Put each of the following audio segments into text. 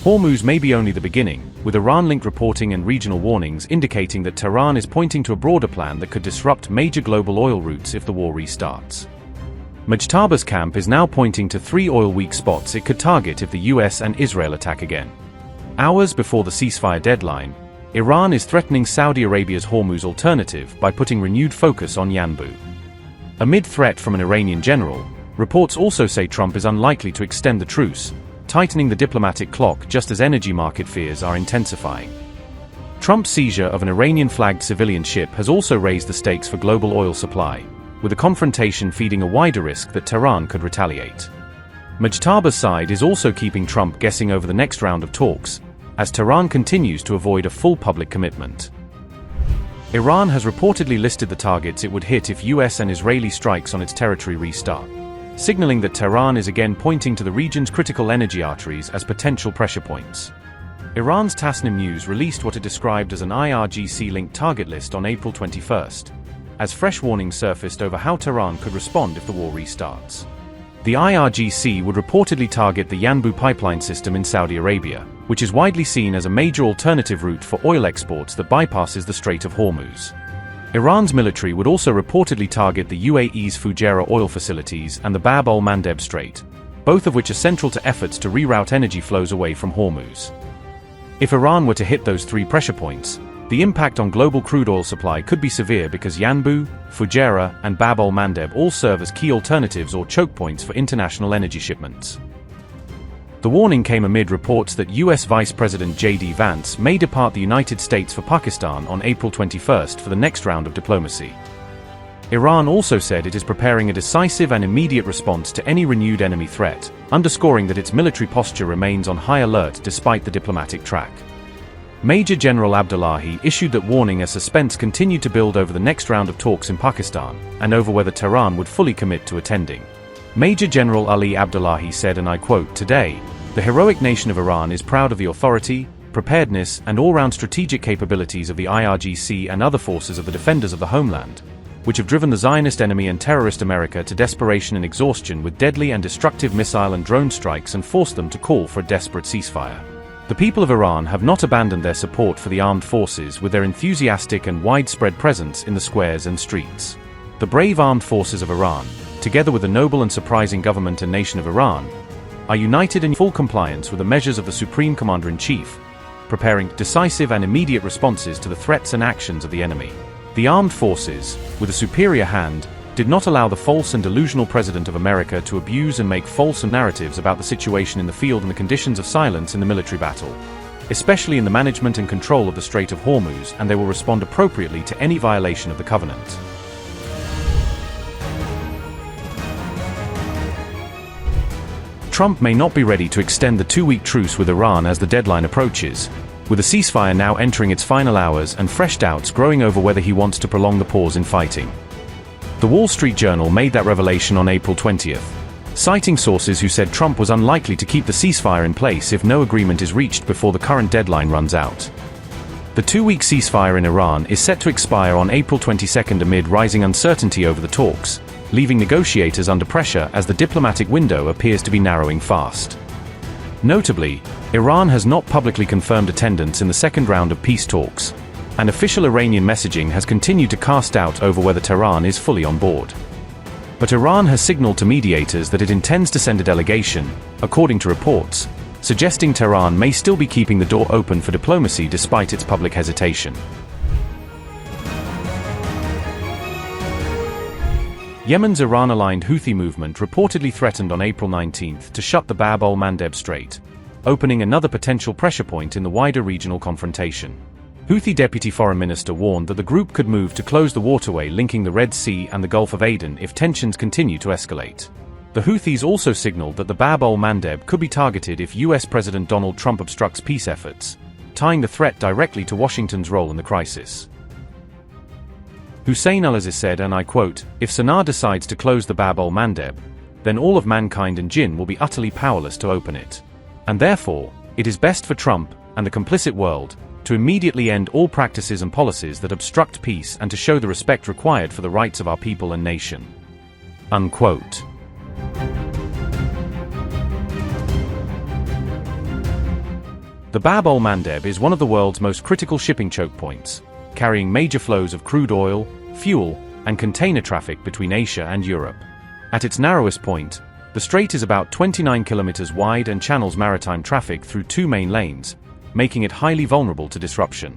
Hormuz may be only the beginning, with Iran-linked reporting and regional warnings indicating that Tehran is pointing to a broader plan that could disrupt major global oil routes if the war restarts. Mujtaba's camp is now pointing to 3 oil-weak spots it could target if the US and Israel attack again. Hours before the ceasefire deadline, Iran is threatening Saudi Arabia's Hormuz alternative by putting renewed focus on Yanbu. Amid threat from an Iranian general, reports also say Trump is unlikely to extend the truce, tightening the diplomatic clock just as energy market fears are intensifying. Trump's seizure of an Iranian-flagged civilian ship has also raised the stakes for global oil supply, with the confrontation feeding a wider risk that Tehran could retaliate. Mujtaba's side is also keeping Trump guessing over the next round of talks, as Tehran continues to avoid a full public commitment. Iran has reportedly listed the targets it would hit if US and Israeli strikes on its territory restart, signaling that Tehran is again pointing to the region's critical energy arteries as potential pressure points. Iran's Tasnim News released what it described as an IRGC-linked target list on April 21st, as fresh warnings surfaced over how Tehran could respond if the war restarts. The IRGC would reportedly target the Yanbu pipeline system in Saudi Arabia, which is widely seen as a major alternative route for oil exports that bypasses the Strait of Hormuz. Iran's military would also reportedly target the UAE's Fujairah oil facilities and the Bab al-Mandeb Strait, both of which are central to efforts to reroute energy flows away from Hormuz. If Iran were to hit those 3 pressure points, the impact on global crude oil supply could be severe because Yanbu, Fujairah, and Bab al-Mandeb all serve as key alternatives or choke points for international energy shipments. The warning came amid reports that US Vice President J.D. Vance may depart the United States for Pakistan on April 21st for the next round of diplomacy. Iran also said it is preparing a decisive and immediate response to any renewed enemy threat, underscoring that its military posture remains on high alert despite the diplomatic track. Major General Abdollahi issued that warning as suspense continued to build over the next round of talks in Pakistan, and over whether Tehran would fully commit to attending. Major General Ali Abdullahi said, and I quote, "Today, the heroic nation of Iran is proud of the authority, preparedness, and all-round strategic capabilities of the IRGC and other forces of the defenders of the homeland, which have driven the Zionist enemy and terrorist America to desperation and exhaustion with deadly and destructive missile and drone strikes and forced them to call for a desperate ceasefire. The people of Iran have not abandoned their support for the armed forces with their enthusiastic and widespread presence in the squares and streets. The brave armed forces of Iran, together with the noble and surprising government and nation of Iran, are united in full compliance with the measures of the Supreme Commander-in-Chief, preparing decisive and immediate responses to the threats and actions of the enemy. The armed forces, with a superior hand, did not allow the false and delusional President of America to abuse and make false narratives about the situation in the field and the conditions of silence in the military battle, especially in the management and control of the Strait of Hormuz, and they will respond appropriately to any violation of the covenant." Trump may not be ready to extend the 2-week truce with Iran as the deadline approaches, with the ceasefire now entering its final hours and fresh doubts growing over whether he wants to prolong the pause in fighting. The Wall Street Journal made that revelation on April 20th, citing sources who said Trump was unlikely to keep the ceasefire in place if no agreement is reached before the current deadline runs out. The 2-week ceasefire in Iran is set to expire on April 22nd amid rising uncertainty over the talks, leaving negotiators under pressure as the diplomatic window appears to be narrowing fast. Notably, Iran has not publicly confirmed attendance in the second round of peace talks, and official Iranian messaging has continued to cast doubt over whether Tehran is fully on board. But Iran has signaled to mediators that it intends to send a delegation, according to reports, suggesting Tehran may still be keeping the door open for diplomacy despite its public hesitation. Yemen's Iran-aligned Houthi movement reportedly threatened on April 19th to shut the Bab al-Mandeb Strait, opening another potential pressure point in the wider regional confrontation. Houthi Deputy Foreign Minister warned that the group could move to close the waterway linking the Red Sea and the Gulf of Aden if tensions continue to escalate. The Houthis also signaled that the Bab al-Mandeb could be targeted if US President Donald Trump obstructs peace efforts, tying the threat directly to Washington's role in the crisis. Hussein al-Aziz said, and I quote, "If Sana'a decides to close the Bab al-Mandeb, then all of mankind and jinn will be utterly powerless to open it. And therefore, it is best for Trump, and the complicit world, to immediately end all practices and policies that obstruct peace and to show the respect required for the rights of our people and nation." Unquote. The Bab al-Mandeb is one of the world's most critical shipping choke points, carrying major flows of crude oil, fuel, and container traffic between Asia and Europe. At its narrowest point, the strait is about 29 kilometers wide and channels maritime traffic through two main lanes, making it highly vulnerable to disruption.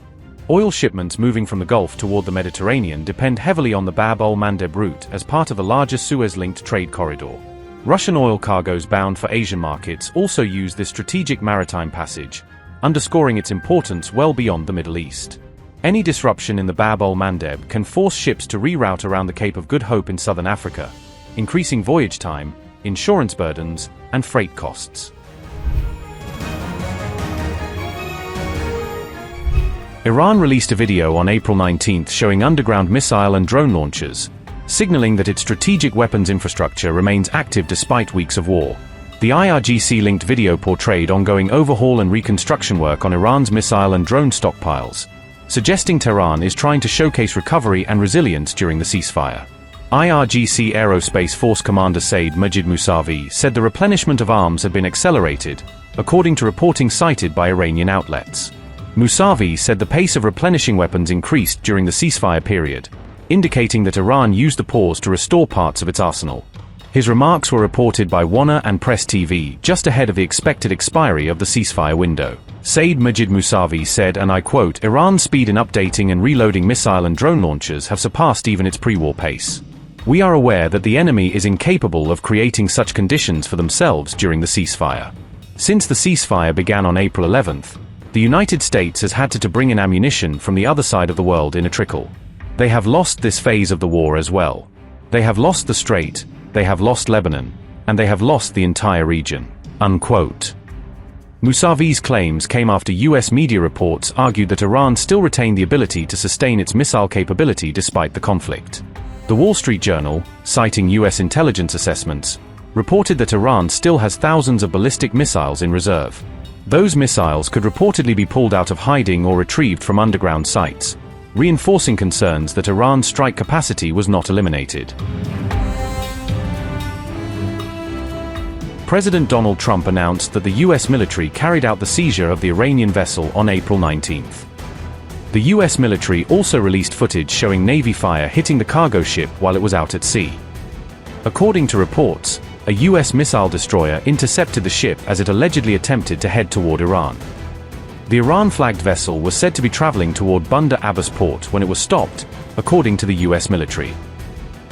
Oil shipments moving from the Gulf toward the Mediterranean depend heavily on the Bab al-Mandeb route as part of a larger Suez-linked trade corridor. Russian oil cargoes bound for Asian markets also use this strategic maritime passage, underscoring its importance well beyond the Middle East. Any disruption in the Bab al-Mandeb can force ships to reroute around the Cape of Good Hope in southern Africa, increasing voyage time, insurance burdens, and freight costs. Iran released a video on April 19 showing underground missile and drone launchers, signaling that its strategic weapons infrastructure remains active despite weeks of war. The IRGC-linked video portrayed ongoing overhaul and reconstruction work on Iran's missile and drone stockpiles, suggesting Tehran is trying to showcase recovery and resilience during the ceasefire. IRGC Aerospace Force Commander Saeed Majid Mousavi said the replenishment of arms had been accelerated, according to reporting cited by Iranian outlets. Mousavi said the pace of replenishing weapons increased during the ceasefire period, indicating that Iran used the pause to restore parts of its arsenal. His remarks were reported by WANA and Press TV just ahead of the expected expiry of the ceasefire window. Saeed Majid Mousavi said, and I quote, "Iran's speed in updating and reloading missile and drone launchers have surpassed even its pre-war pace. We are aware that the enemy is incapable of creating such conditions for themselves during the ceasefire. Since the ceasefire began on April 11th, the United States has had to bring in ammunition from the other side of the world in a trickle. They have lost this phase of the war as well. They have lost the Strait, they have lost Lebanon, and they have lost the entire region." Unquote. Mousavi's claims came after US media reports argued that Iran still retained the ability to sustain its missile capability despite the conflict. The Wall Street Journal, citing US intelligence assessments, reported that Iran still has thousands of ballistic missiles in reserve. Those missiles could reportedly be pulled out of hiding or retrieved from underground sites, reinforcing concerns that Iran's strike capacity was not eliminated. President Donald Trump announced that the US military carried out the seizure of the Iranian vessel on April 19th. The US military also released footage showing Navy fire hitting the cargo ship while it was out at sea. According to reports, a US missile destroyer intercepted the ship as it allegedly attempted to head toward Iran. The Iran-flagged vessel was said to be traveling toward Blunder Abbas port when it was stopped, according to the US military.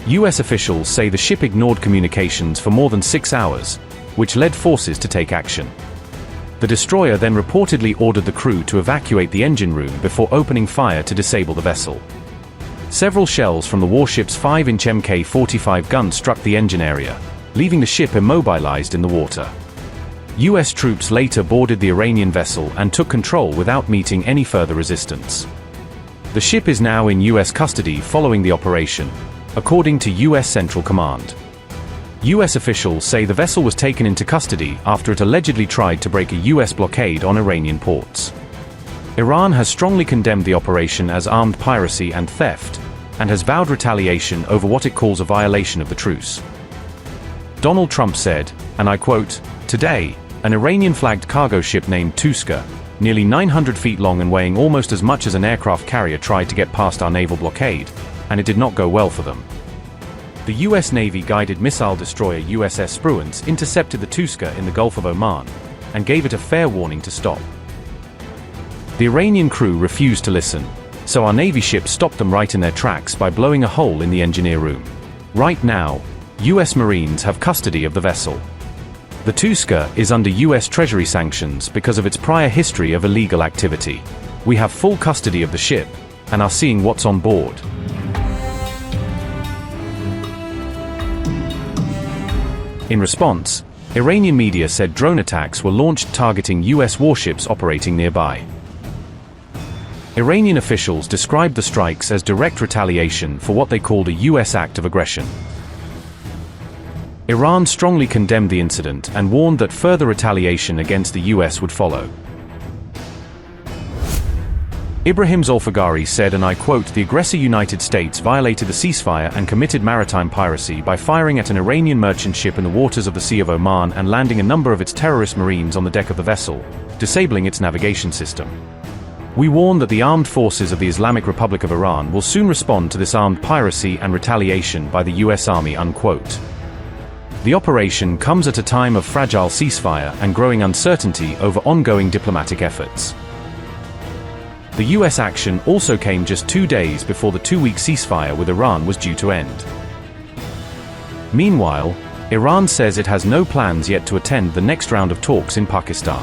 US officials say the ship ignored communications for more than 6 hours, which led forces to take action. The destroyer then reportedly ordered the crew to evacuate the engine room before opening fire to disable the vessel. Several shells from the warship's 5-inch Mk-45 gun struck the engine area, leaving the ship immobilized in the water. US troops later boarded the Iranian vessel and took control without meeting any further resistance. The ship is now in US custody following the operation, according to US Central Command. US officials say the vessel was taken into custody after it allegedly tried to break a US blockade on Iranian ports. Iran has strongly condemned the operation as armed piracy and theft, and has vowed retaliation over what it calls a violation of the truce. Donald Trump said, and I quote, "Today, an Iranian-flagged cargo ship named Tuska, nearly 900 feet long and weighing almost as much as an aircraft carrier, tried to get past our naval blockade, and it did not go well for them." The US Navy-guided missile destroyer USS Spruance intercepted the Tuska in the Gulf of Oman, and gave it a fair warning to stop. The Iranian crew refused to listen, so our Navy ship stopped them right in their tracks by blowing a hole in the engineer room. Right now, US Marines have custody of the vessel. The Tuska is under US Treasury sanctions because of its prior history of illegal activity. We have full custody of the ship, and are seeing what's on board. In response, Iranian media said drone attacks were launched targeting US warships operating nearby. Iranian officials described the strikes as direct retaliation for what they called a US act of aggression. Iran strongly condemned the incident and warned that further retaliation against the US would follow. Ibrahim Zulfiqari said, and I quote, "The aggressor United States violated the ceasefire and committed maritime piracy by firing at an Iranian merchant ship in the waters of the Sea of Oman and landing a number of its terrorist marines on the deck of the vessel, disabling its navigation system. We warn that the armed forces of the Islamic Republic of Iran will soon respond to this armed piracy and retaliation by the US Army," unquote. The operation comes at a time of fragile ceasefire and growing uncertainty over ongoing diplomatic efforts. The US action also came just 2 days before the 2-week ceasefire with Iran was due to end. Meanwhile, Iran says it has no plans yet to attend the next round of talks in Pakistan.